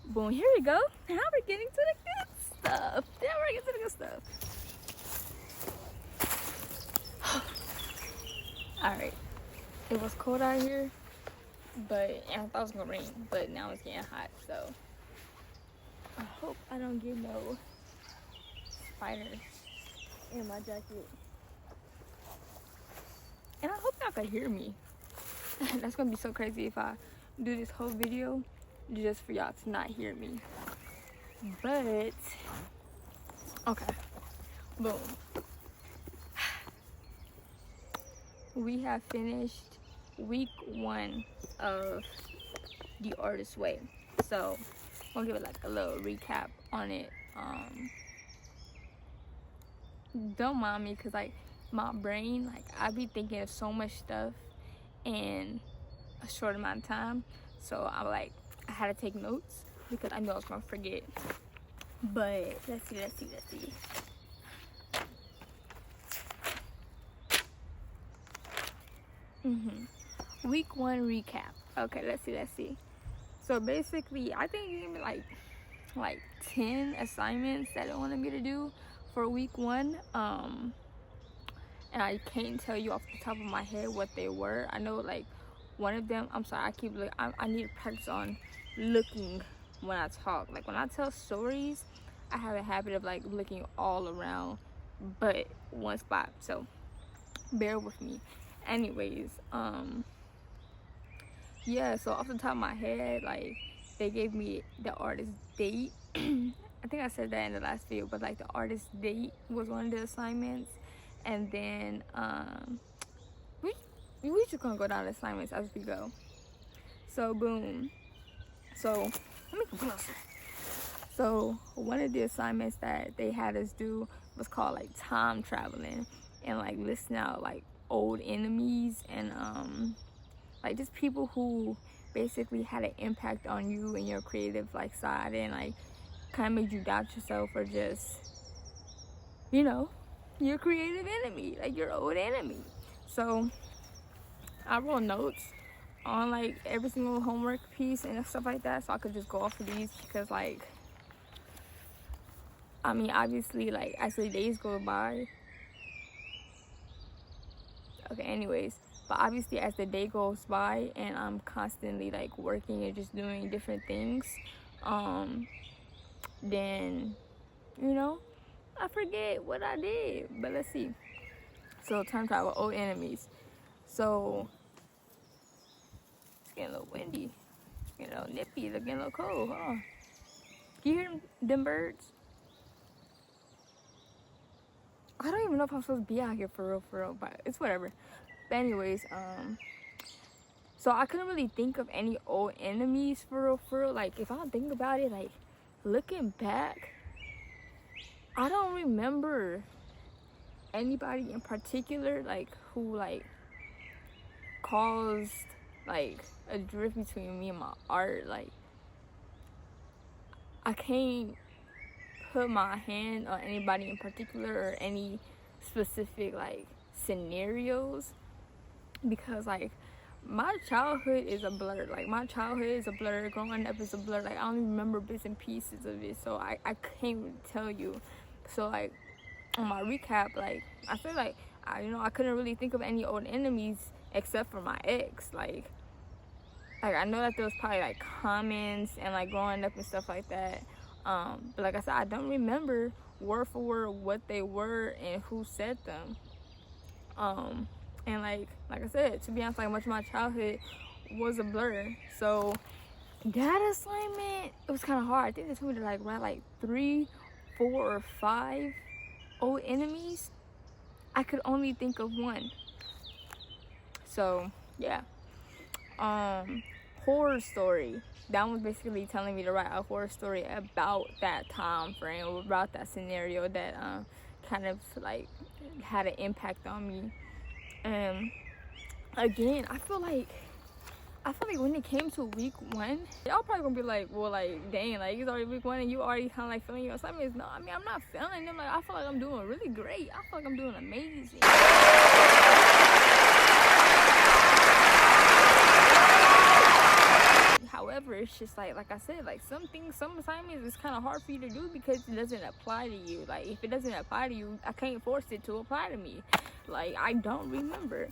Boom, here we go. Now we're getting to the good stuff. Alright. It was cold out here, but I thought it was gonna rain, but now it's getting hot, so I hope I don't get no spiders in my jacket. And I hope y'all can hear me. That's gonna be so crazy if I do this whole video just for y'all to not hear me. But okay, boom. We have finished week 1 of The Artist's Way. So I'll give it like a little recap on it. Don't mind me, cause like my brain, like I be thinking of so much stuff in a short amount of time. So I had to take notes because I knew I was gonna forget. But let's see. Week 1 recap. Okay, let's see. So basically, I think you gave me like 10 assignments that they wanted me to do for week 1. And I can't tell you off the top of my head what they were. I know like one of them, I'm sorry, I need to practice on looking when I talk. Like when I tell stories, I have a habit of like looking all around but one spot, so bear with me. Anyways, yeah, so off the top of my head, like they gave me the artist date. I think I said that in the last video, but like the artist date was one of the assignments. And then we just gonna go down the assignments as we go. So boom. So let me go closer. So one of the assignments that they had us do was called like time traveling and like listing out like old enemies and like just people who basically had an impact on you and your creative like side and like kind of made you doubt yourself or just, you know, your creative enemy, like your old enemy. So I wrote notes on like every single homework piece and stuff like that, so I could just go off of these because like, I mean, obviously like as the days go by, okay, anyways, but obviously as the day goes by and I'm constantly like working and just doing different things, then, you know, I forget what I did. But let's see. So time travel, old enemies. So it's getting a little windy, it's getting a little nippy, it's getting a little cold. Hold on. Can you hear them birds? I don't even know if I'm supposed to be out here for real, but it's whatever. But anyways, so I couldn't really think of any old enemies for real. Like if I think about it, like looking back, I don't remember anybody in particular like who like caused like a drift between me and my art. Like I can't put my hand on anybody in particular or any specific like scenarios because like my childhood is a blur. Like my childhood is a blur, growing up is a blur. Like I don't even remember bits and pieces of it, so I can't really tell you. So like on my recap, like I feel like I couldn't really think of any old enemies except for my ex. Like I know that there was probably like comments and like growing up and stuff like that, but like I said, I don't remember word for word what they were and who said them. And like I said, to be honest, like much of my childhood was a blur. So that assignment, it was kind of hard. I think they told me to like write like 3, 4, or 5 old enemies. I could only think of one. So yeah. Horror story. That was basically telling me to write a horror story about that time frame, about that scenario that kind of like had an impact on me. And again, I feel like when it came to week 1, y'all probably gonna be like, well, like, dang, like, it's already week 1 and you already kind of like feeling your assignments. No, I mean, I'm not feeling them. Like, I feel like I'm doing really great. I feel like I'm doing amazing. However, it's just like I said, like some assignments is kind of hard for you to do because it doesn't apply to you. Like if it doesn't apply to you, I can't force it to apply to me. Like I don't remember.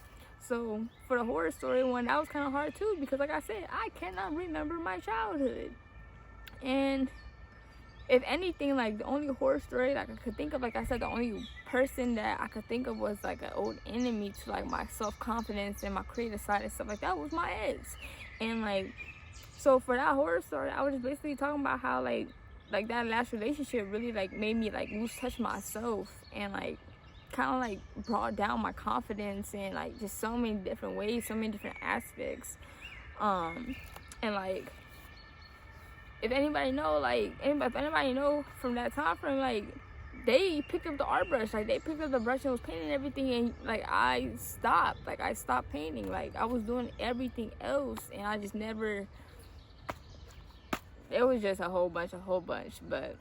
So for the horror story one, that was kind of hard too because like I said, I cannot remember my childhood. And if anything, like the only horror story that I could think of, like I said, the only person that I could think of was like an old enemy to like my self-confidence and my creative side and stuff like that was my ex. And like, so for that horror story, I was just basically talking about how like that last relationship really like made me like lose touch of myself and like kind of like brought down my confidence in like just so many different ways, so many different aspects. And like, if anybody know from that time frame, like they picked up the art brush, like they picked up the brush and was painting everything, and like I stopped painting. Like I was doing everything else and I just never, it was just a whole bunch. But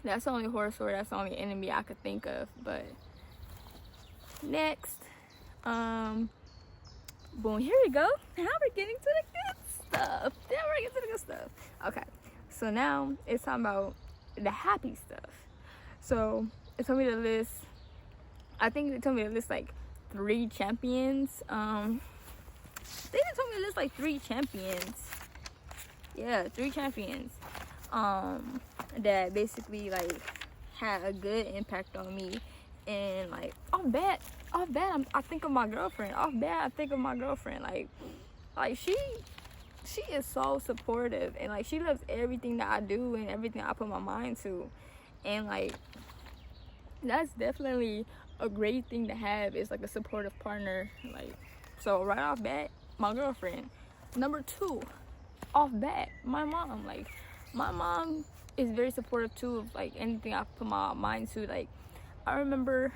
that's the only horror story, that's the only enemy I could think of. But next, boom, here we go. Now we're getting to the good stuff. Okay, so now it's talking about the happy stuff. So it told me to list, I think they told me to list like 3 champions. They just told me to list like 3 champions. Yeah, 3 champions. That basically like had a good impact on me. And like off bat, I think of my girlfriend. Like she is so supportive and like she loves everything that I do and everything I put my mind to. And like that's definitely a great thing to have, is like a supportive partner. Like, so right off bat, my girlfriend. Number 2, off bat, my mom. Like my mom is very supportive too of like anything I put my mind to. Like I remember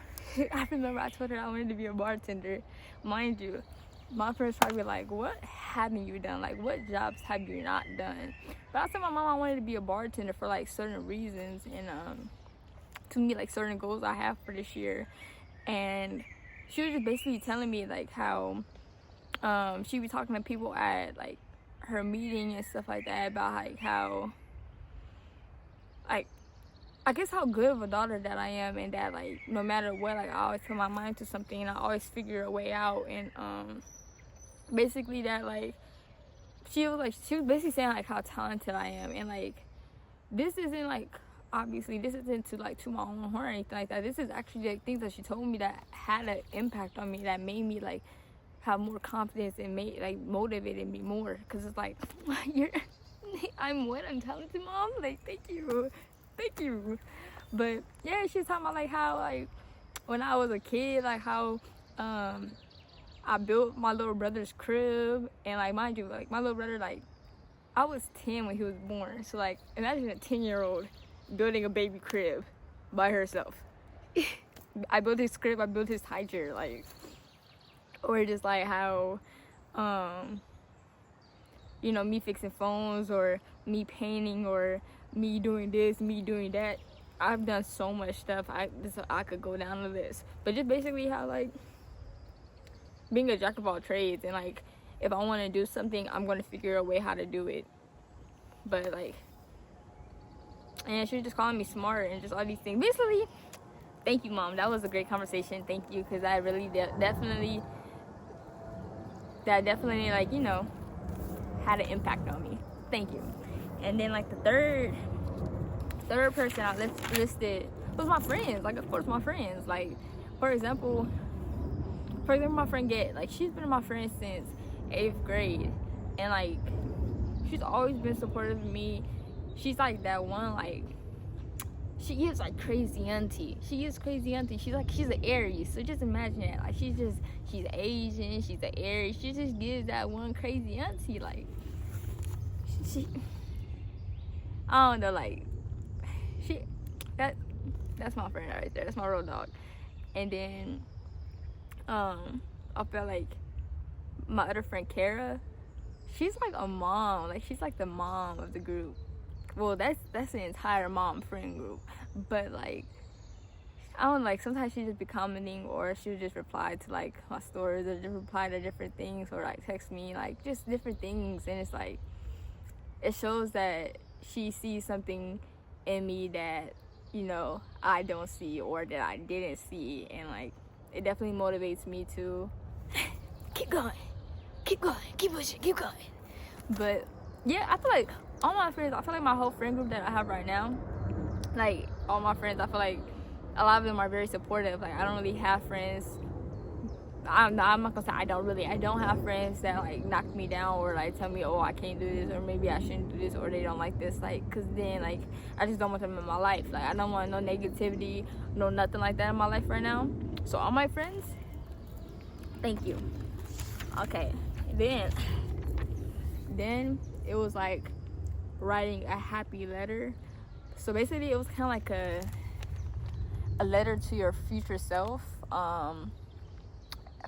I told her I wanted to be a bartender. Mind you, my friends probably like, what haven't you done? Like what jobs have you not done? But I told my mom I wanted to be a bartender for like certain reasons and to meet like certain goals I have for this year. And she was just basically telling me like how she be talking to people at like her meeting and stuff like that about like how like I guess how good of a daughter that I am, and that like no matter what, like I always put my mind to something and I always figure a way out. And basically that like she was basically saying like how talented I am. And like this isn't like, obviously this isn't to like to my own horn or anything like that. This is actually like things that she told me that had an impact on me, that made me like have more confidence and made like motivated me more. Because it's like I'm talented, mom. Like thank you. But yeah, she's talking about like how like when I was a kid, like how I built my little brother's crib. And like mind you, like my little brother, like I was 10 when he was born. So like imagine a 10-year-old building a baby crib by herself. I built his crib, I built his high chair, like, or just like how you know, me fixing phones or me painting or me doing this, me doing that. I've done so much stuff. I could go down the list. But just basically how like being a jack of all trades, and like if I want to do something, I'm going to figure a way how to do it. But like, and she was just calling me smart and just all these things. Basically, thank you, mom. That was a great conversation. Thank you, because I really definitely like, you know, had an impact on me. Thank you. And then like the third person I listed was my friends. Like of course my friends. Like for example my friend Get, like she's been my friend since 8th grade, and like she's always been supportive of me. She's like that one, like she is like crazy auntie. She's an Aries. So just imagine that. Like she's Asian, she's an Aries. She just gives that one crazy auntie. Like she I don't know, like that's my friend right there. That's my road dog. And then I felt like my other friend Kara, she's like a mom. Like she's like the mom of the group. Well, that's the entire mom friend group. But like I don't, like sometimes she just be commenting, or she would just reply to like my stories, or just reply to different things, or like text me like just different things. And it's like it shows that she sees something in me that, you know, I don't see or that I didn't see. And like, it definitely motivates me to keep going, keep pushing, keep going. But yeah, I feel like all my friends, I feel like my whole friend group that I have right now, like all my friends, I feel like a lot of them are very supportive. Like, I don't really have friends, I'm not gonna say I don't have friends that like knock me down or like tell me, oh, I can't do this, or maybe I shouldn't do this, or they don't like this, like, cause then like I just don't want them in my life. Like, I don't want no negativity, no nothing like that in my life right now. So all my friends, thank you. Okay, then it was like writing a happy letter. So basically it was kind of like a letter to your future self,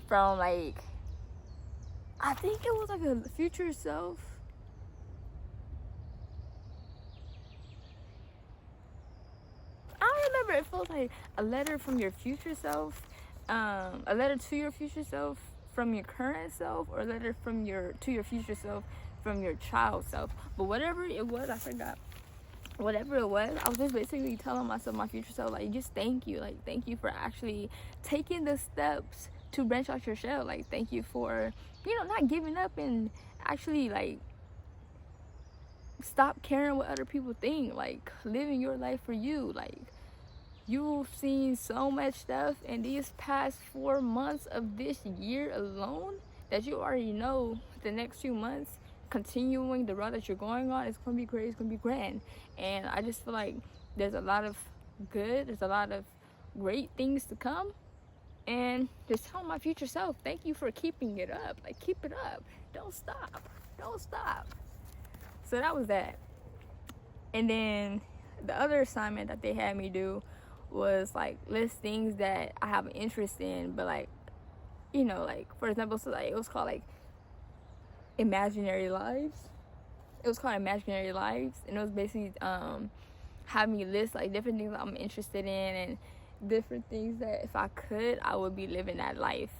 from like, I think it was like a future self. I don't remember if it was like a letter from your future self, a letter to your future self from your current self, or a letter from to your future self from your child self. But whatever it was, I forgot. Whatever it was, I was just basically telling myself, my future self, like, just thank you. Like, thank you for actually taking the steps to branch out your shell. Like, thank you for, you know, not giving up and actually like stop caring what other people think. Like, living your life for you. Like, you've seen so much stuff in these past 4 months of this year alone that you already know the next few months, continuing the route that you're going on, it's gonna be great, it's gonna be grand. And I just feel like there's a lot of great things to come. And just tell my future self, thank you for keeping it up. Like, keep it up, don't stop. So that was that. And then the other assignment that they had me do was like list things that I have an interest in, but like, you know, like, for example, so like it was called like Imaginary Lives. It was called Imaginary Lives, and it was basically have me list like different things that I'm interested in and different things that if I could, I would be living that life.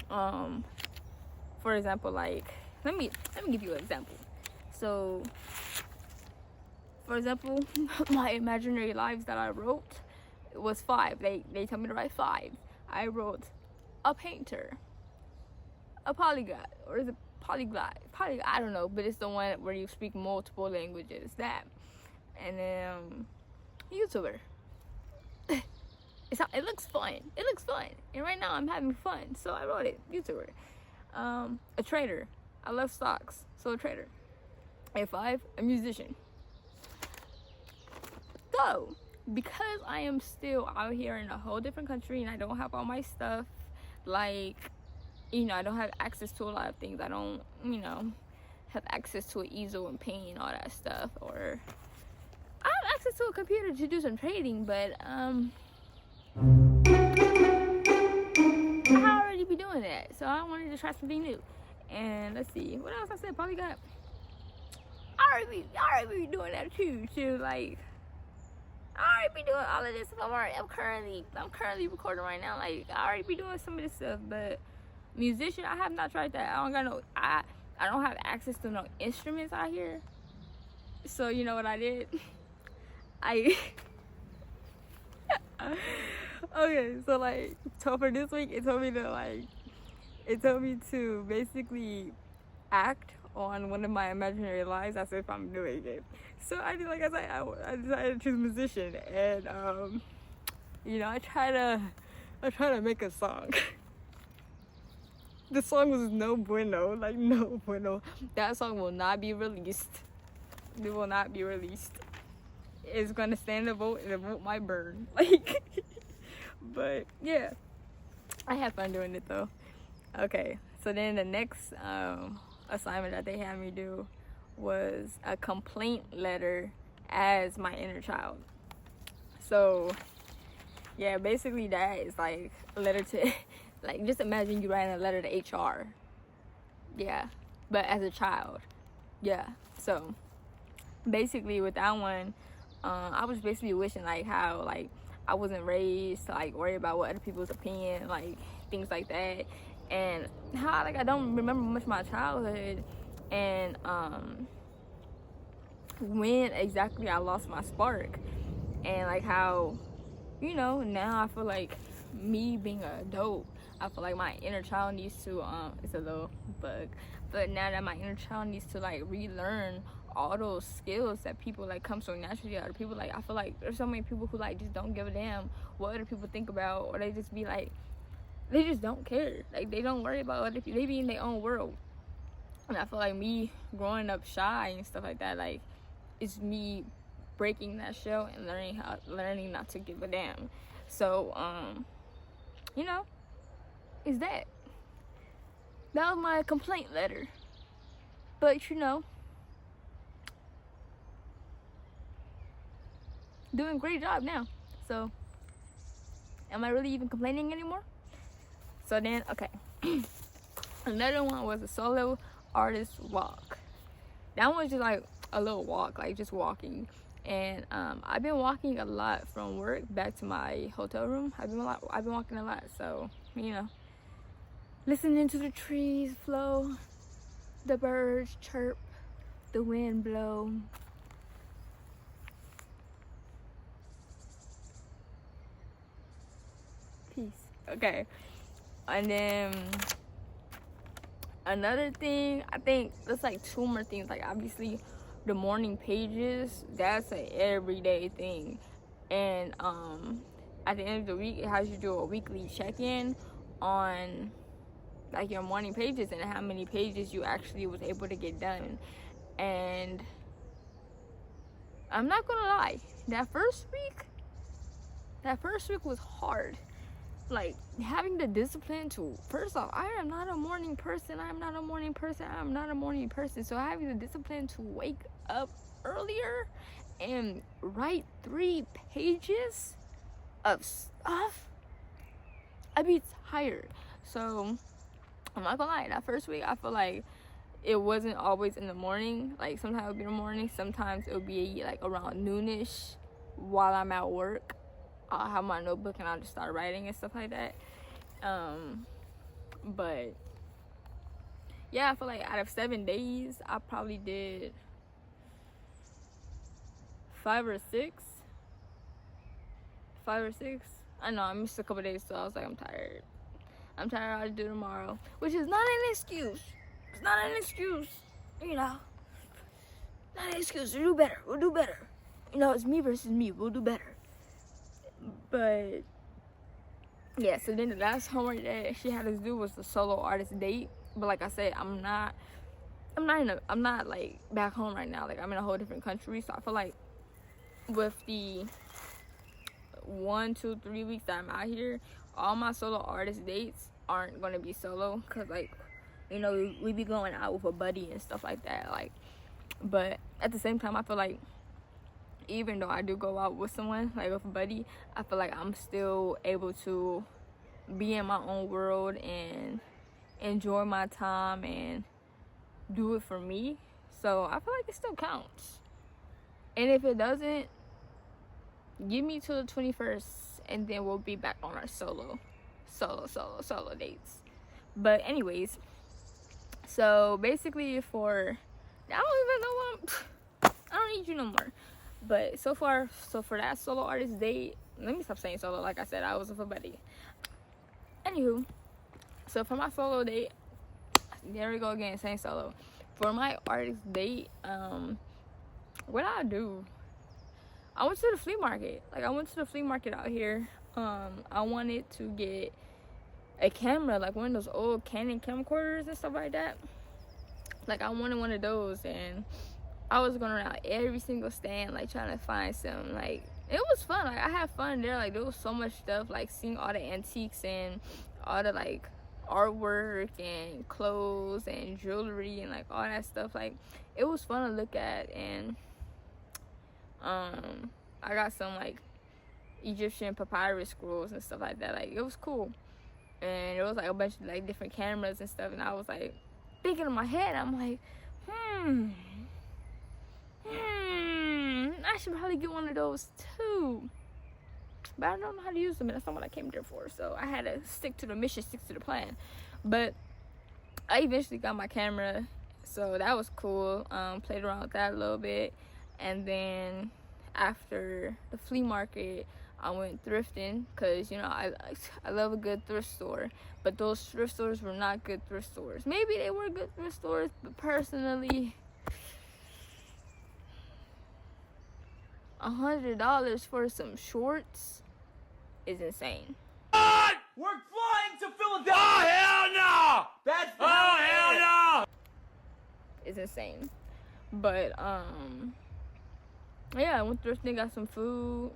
For example, like, let me give you an example. So, for example, my imaginary lives that I wrote was 5. They told me to write 5. I wrote a painter, a polyglot, or is it polyglot? I don't know, but it's the one where you speak multiple languages. That, and then YouTuber. It looks fun. And right now I'm having fun, so I wrote it. YouTuber. A trader. I love stocks, so a trader. And 5, a musician. So, because I am still out here in a whole different country and I don't have all my stuff, like, you know, I don't have access to a lot of things. I don't, you know, have access to an easel and paint, all that stuff. Or I have access to a computer to do some trading, but I already be doing that. So I wanted to try something new. And let's see, what else I said? Probably got, I already be doing that too. So like, I already be doing all of this. I'm currently recording right now. Like, I already be doing some of this stuff, but musician, I have not tried that. I don't have access to no instruments out here. So you know what I did? Okay, so like, so for this week, it told me to basically act on one of my imaginary lives as if I'm doing it. So I did, like I said, I decided to choose musician, and you know, I try to make a song. The song was no bueno. That song will not be released. It will not be released. It's gonna stand a vote, and the vote might burn. Like, but yeah, I had fun doing it though. Okay, so then the next assignment that they had me do was a complaint letter as my inner child. So yeah, basically that is like a letter to, like, just imagine you writing a letter to HR. Yeah, but as a child. Yeah, so basically with that one, I was basically wishing like how like I wasn't raised to like worry about what other people's opinion, like things like that, and how like I don't remember much of my childhood, and when exactly I lost my spark, and like how, you know, now I feel like me being an adult, I feel like my inner child needs to it's a little bug, but now that my inner child needs to like relearn all those skills that people like come so naturally to other people. Like I feel like there's so many people who like just don't give a damn what other people think about, or they just be like, they just don't care. Like they don't worry about other people. They be in their own world. And I feel like me growing up shy and stuff like that, like it's me breaking that shell and learning not to give a damn. So you know, is that was my complaint letter. But you know, doing a great job now. So am I really even complaining anymore? So then, okay. Another one was a solo artist walk. That one was just like a little walk, like just walking. And I've been walking a lot from work back to my hotel room. I've been walking a lot. So, you know, listening to the trees flow, the birds chirp, the wind blow. Peace. Okay. And then another thing, I think there's like two more things. Like obviously the morning pages, that's an everyday thing. And at the end of the week, it has you do a weekly check-in on like your morning pages and how many pages you actually was able to get done. And I'm not gonna lie, that first week was hard. Like having the discipline to, first off, I am not a morning person. So having the discipline to wake up earlier and write 3 pages of stuff, I'd be tired. So I'm not gonna lie, that first week I feel like it wasn't always in the morning. Like sometimes it would be in the morning, sometimes it would be like around noonish while I'm at work. I'll have my notebook and I'll just start writing and stuff like that. But yeah, I feel like out of 7 days, I probably did 5 or 6. I know I missed a couple days, so I was like, I'm tired. I'll do tomorrow, which is not an excuse. It's not an excuse, you know. Not an excuse. We'll do better. You know, it's me versus me. We'll do better. But yeah, so then the last homework that she had us do was the solo artist date. But like I said, I'm not like back home right now. Like I'm in a whole different country. So I feel like with the 1, 2, 3 weeks that I'm out here, all my solo artist dates aren't gonna be solo, cause like, you know, we be going out with a buddy and stuff like that. Like, but at the same time, I feel like even though I do go out with someone, like with a buddy, I feel like I'm still able to be in my own world and enjoy my time and do it for me. So I feel like it still counts. And if it doesn't, give me till the 21st and then we'll be back on our solo dates. But anyways, so basically I don't even know I don't need you no more. But so for that solo artist date, let me stop saying solo. Like I said, I was with a buddy. Anywho, so for my solo date, there we go again, saying solo. For my artist date, what I do? I went to the flea market. Like I went to the flea market out here. I wanted to get a camera, like one of those old Canon camcorders and stuff like that. Like I wanted one of those, and I was going around every single stand, like trying to find some. Like it was fun. Like I had fun there. Like there was so much stuff. Like seeing all the antiques and all the like artwork and clothes and jewelry and like all that stuff. Like it was fun to look at. And I got some like Egyptian papyrus scrolls and stuff like that. Like it was cool. And it was like a bunch of like different cameras and stuff. And I was like thinking in my head, I'm like, I should probably get one of those too. But I don't know how to use them, and that's not what I came there for. So I had to stick to the mission, stick to the plan. But I eventually got my camera, so that was cool. Played around with that a little bit. And then after the flea market, I went thrifting because, you know, I love a good thrift store. But those thrift stores were not good thrift stores. Maybe they were good thrift stores, but personally, $100 for some shorts is insane. We're flying to Philadelphia! Oh, hell no! That's hell no! It's insane. But, yeah, I went thrifting, got some food.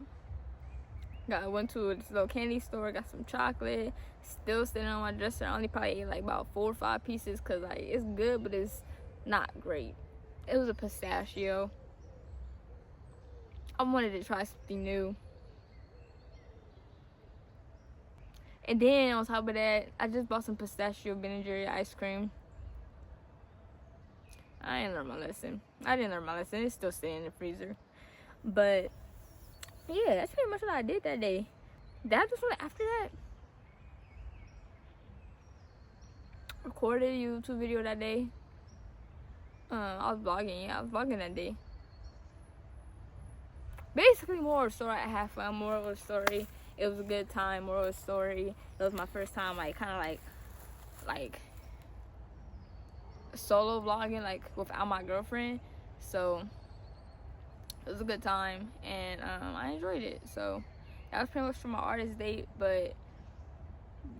I went to this little candy store, got some chocolate. Still sitting on my dresser. I only probably ate like about 4 or 5 pieces because, like, it's good, but it's not great. It was a pistachio. I wanted to try something new. And then on top of that, I just bought some pistachio Ben & Jerry ice cream. I didn't learn my lesson. It's still sitting in the freezer. But yeah, that's pretty much what I did that day. Did I do something after that? Recorded a YouTube video that day. I was vlogging. Yeah, I was vlogging that day. Basically, moral of the story, I had fun. Moral of the story, it was a good time. Moral of the story, it was my first time, like, kind of like solo vlogging, like, without my girlfriend. So it was a good time, and I enjoyed it. So that was pretty much for my artist date. But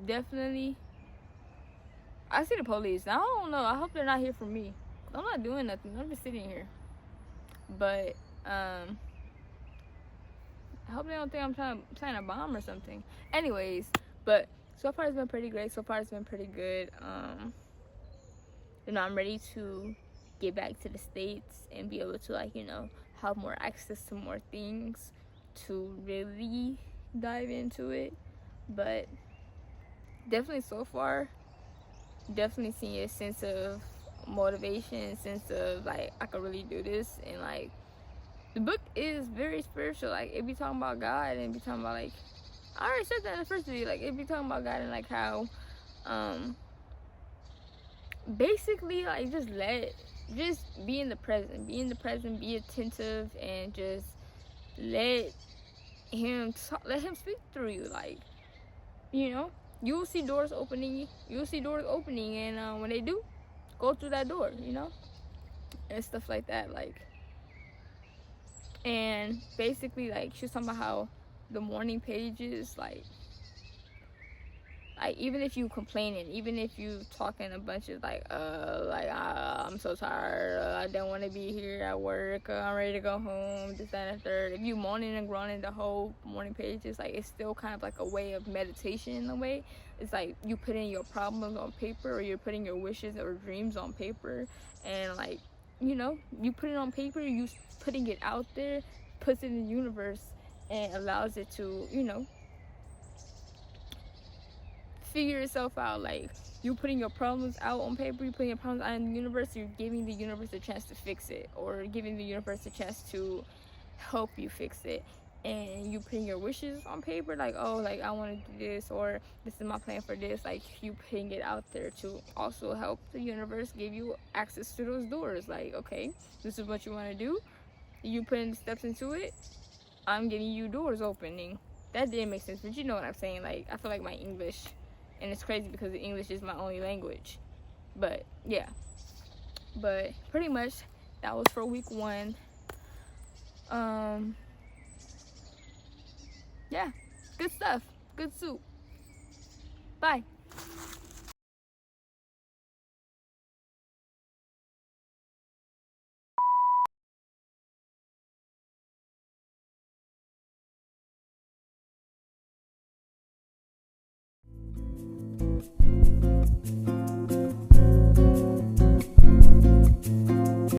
definitely, I see the police. I don't know. I hope they're not here for me. I'm not doing nothing. I'm just sitting here. But I hope they don't think I'm trying to bomb or something. Anyways, but so far it's been pretty great. So far it's been pretty good. You know, I'm ready to get back to the States and be able to, like, you know, have more access to more things to really dive into it. But definitely so far, definitely seeing a sense of motivation, sense of, like, I could really do this. And, like, the book is very spiritual. Like, it be talking about God, and it be talking about, like, I already said that in the first video, like, it be talking about God and, like, how basically, like, just be in the present, be attentive, and just let him speak through you. Like, you know, you'll see doors opening, and when they do, go through that door, you know, and stuff like that. Like, and basically, like, she was talking about how the morning pages, like even if you complaining, even if you talking a bunch of I'm so tired, I don't want to be here at work, I'm ready to go home, this, that, and the third. If you moaning and groaning the whole morning pages, like, it's still kind of like a way of meditation in a way. It's like you putting your problems on paper, or you're putting your wishes or dreams on paper, and, like, you know, you put it on paper, you putting it out there, puts it in the universe, and allows it to, you know, figure itself out. Like, you putting your problems out on paper, you putting your problems out in the universe, you're giving the universe a chance to fix it, or giving the universe a chance to help you fix it. And you putting your wishes on paper, like, oh, like, I want to do this, or this is my plan for this. Like, you putting it out there to also help the universe give you access to those doors. Like, okay, this is what you want to do, you putting the steps into it, I'm giving you doors opening. That didn't make sense, but you know what I'm saying. Like, I feel like my English, and it's crazy because English is my only language. But yeah, but pretty much that was for week 1. Yeah, good stuff, good soup. Bye.